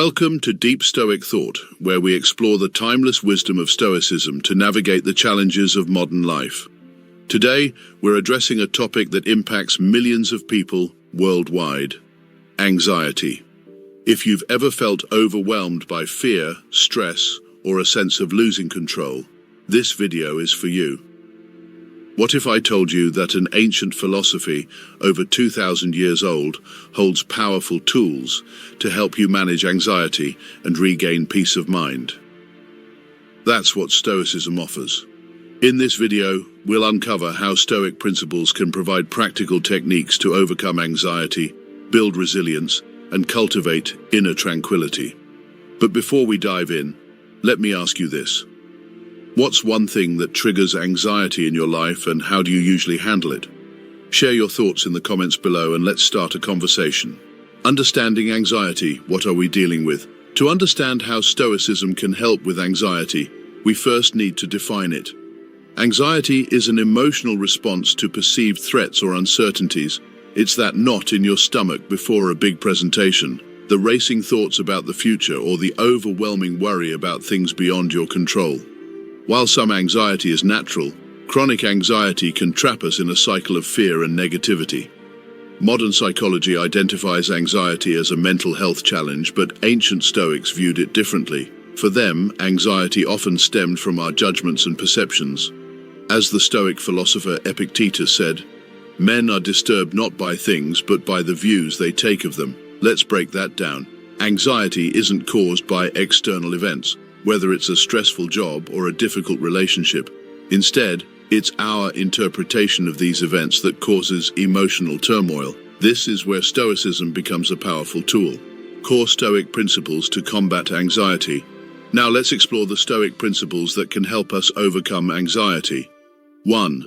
Welcome to Deep Stoic Thought, where we explore the timeless wisdom of Stoicism to navigate the challenges of modern life. Today, we're addressing a topic that impacts millions of people worldwide: anxiety. If you've ever felt overwhelmed by fear, stress, or a sense of losing control, this video is for you. What if I told you that an ancient philosophy, over 2,000 years old, holds powerful tools to help you manage anxiety and regain peace of mind? That's what Stoicism offers. In this video, we'll uncover how Stoic principles can provide practical techniques to overcome anxiety, build resilience, and cultivate inner tranquility. But before we dive in, let me ask you this. What's one thing that triggers anxiety in your life, and how do you usually handle it? Share your thoughts in the comments below and let's start a conversation. Understanding anxiety, what are we dealing with? To understand how Stoicism can help with anxiety, we first need to define it. Anxiety is an emotional response to perceived threats or uncertainties. It's that knot in your stomach before a big presentation, the racing thoughts about the future, or the overwhelming worry about things beyond your control. While some anxiety is natural, chronic anxiety can trap us in a cycle of fear and negativity. Modern psychology identifies anxiety as a mental health challenge, but ancient Stoics viewed it differently. For them, anxiety often stemmed from our judgments and perceptions. As the Stoic philosopher Epictetus said, "Men are disturbed not by things, but by the views they take of them." Let's break that down. Anxiety isn't caused by external events, whether it's a stressful job or a difficult relationship. Instead, it's our interpretation of these events that causes emotional turmoil. This is where Stoicism becomes a powerful tool. Core Stoic principles to combat anxiety. Now let's explore the Stoic principles that can help us overcome anxiety. 1.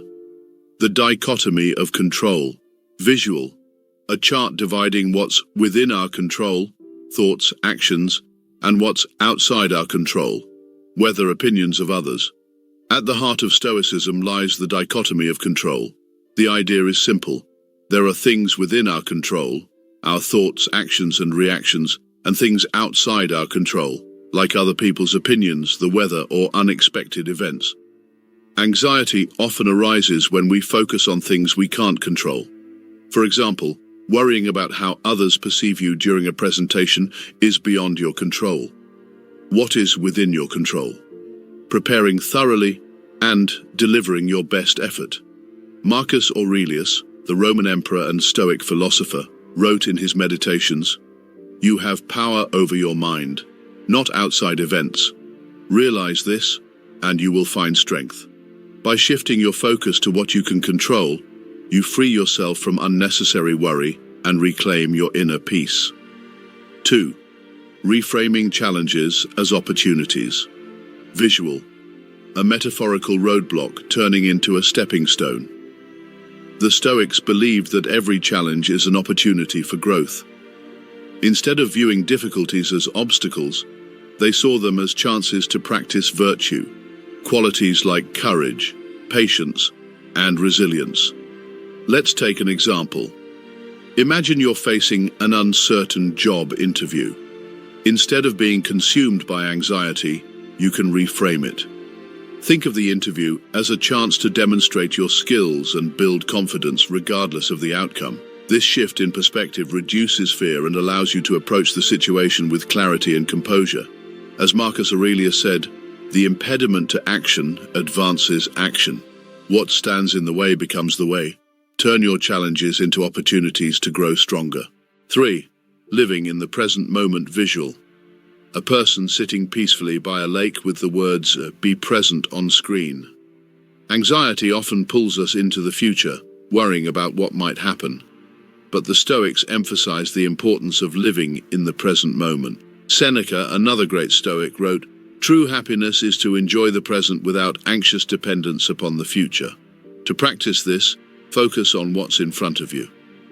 The Dichotomy of Control. Visual. A chart dividing what's within our control, thoughts, actions, and what's outside our control, whether opinions of others. At the heart of Stoicism lies the dichotomy of control. The idea is simple. There are things within our control, our thoughts, actions, and reactions, and things outside our control, like other people's opinions, the weather, or unexpected events. Anxiety often arises when we focus on things we can't control. For example, worrying about how others perceive you during a presentation is beyond your control. What is within your control? Preparing thoroughly and delivering your best effort. Marcus Aurelius, the Roman emperor and Stoic philosopher, wrote in his Meditations, "You have power over your mind, not outside events. Realize this, and you will find strength." By shifting your focus to what you can control, you free yourself from unnecessary worry and reclaim your inner peace. 2. Reframing challenges as opportunities. Visual. A metaphorical roadblock turning into a stepping stone. The Stoics believed that every challenge is an opportunity for growth. Instead of viewing difficulties as obstacles, they saw them as chances to practice virtue, qualities like courage, patience, and resilience. Let's take an example. Imagine you're facing an uncertain job interview. Instead of being consumed by anxiety, you can reframe it. Think of the interview as a chance to demonstrate your skills and build confidence regardless of the outcome. This shift in perspective reduces fear and allows you to approach the situation with clarity and composure. As Marcus Aurelius said, "The impediment to action advances action. What stands in the way becomes the way." Turn your challenges into opportunities to grow stronger. 3. Living in the present moment. Visual. A person sitting peacefully by a lake with the words, "Be present" on screen. Anxiety often pulls us into the future, worrying about what might happen. But the Stoics emphasize the importance of living in the present moment. Seneca, another great Stoic, wrote, "True happiness is to enjoy the present without anxious dependence upon the future." To practice this, focus on what's in front of you.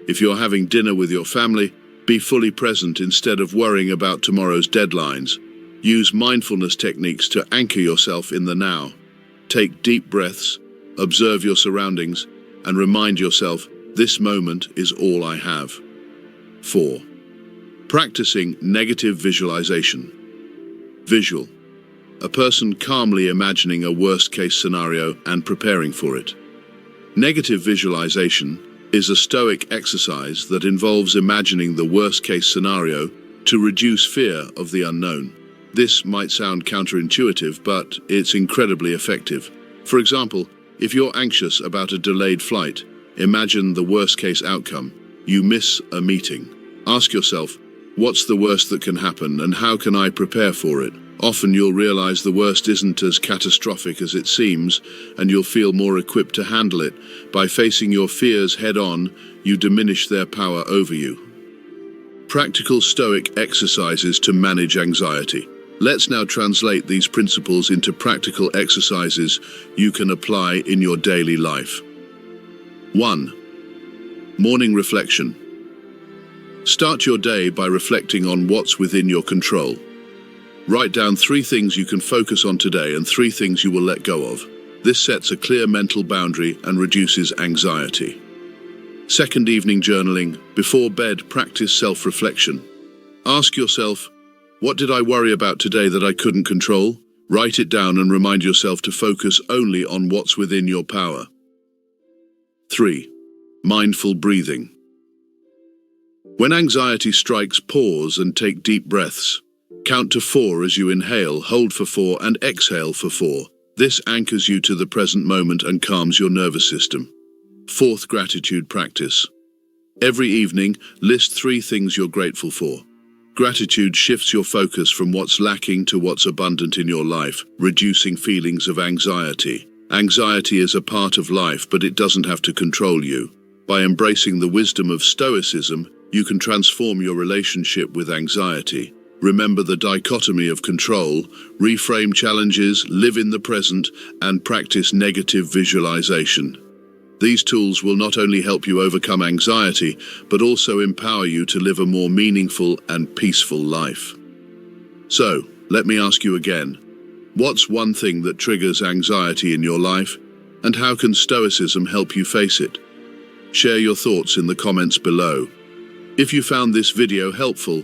If you're having dinner with your family, be fully present instead of worrying about tomorrow's deadlines. Use mindfulness techniques to anchor yourself in the now. Take deep breaths, observe your surroundings, and remind yourself, this moment is all I have. 4. Practicing negative visualization. Visual. A person calmly imagining a worst-case scenario and preparing for it. Negative visualization is a Stoic exercise that involves imagining the worst-case scenario to reduce fear of the unknown. This might sound counterintuitive, but it's incredibly effective. For example, if you're anxious about a delayed flight, imagine the worst-case outcome. You miss a meeting. Ask yourself, what's the worst that can happen and how can I prepare for it? Often you'll realize the worst isn't as catastrophic as it seems, and you'll feel more equipped to handle it. By facing your fears head-on, you diminish their power over you. Practical Stoic exercises to manage anxiety. Let's now translate these principles into practical exercises you can apply in your daily life. 1. Morning reflection. Start your day by reflecting on what's within your control. Write down 3 things you can focus on today and 3 things you will let go of. This sets a clear mental boundary and reduces anxiety. 2nd, evening journaling. Before bed, practice self-reflection. Ask yourself, what did I worry about today that I couldn't control? Write it down and remind yourself to focus only on what's within your power. 3. Mindful breathing. When anxiety strikes, pause and take deep breaths. Count to 4 as you inhale, hold for 4 and exhale for 4. This anchors you to the present moment and calms your nervous system. 4th, gratitude practice. Every evening, list 3 things you're grateful for. Gratitude shifts your focus from what's lacking to what's abundant in your life, reducing feelings of anxiety. Anxiety is a part of life, but it doesn't have to control you. By embracing the wisdom of Stoicism, you can transform your relationship with anxiety. Remember the dichotomy of control, reframe challenges, live in the present, and practice negative visualization. These tools will not only help you overcome anxiety, but also empower you to live a more meaningful and peaceful life. So, let me ask you again, what's one thing that triggers anxiety in your life, and how can Stoicism help you face it? Share your thoughts in the comments below. If you found this video helpful,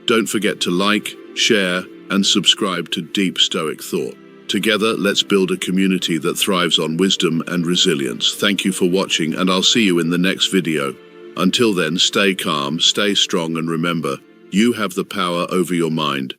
don't forget to like, share, and subscribe to Deep Stoic Thought. Together, let's build a community that thrives on wisdom and resilience. Thank you for watching, and I'll see you in the next video. Until then, stay calm, stay strong, and remember, you have the power over your mind.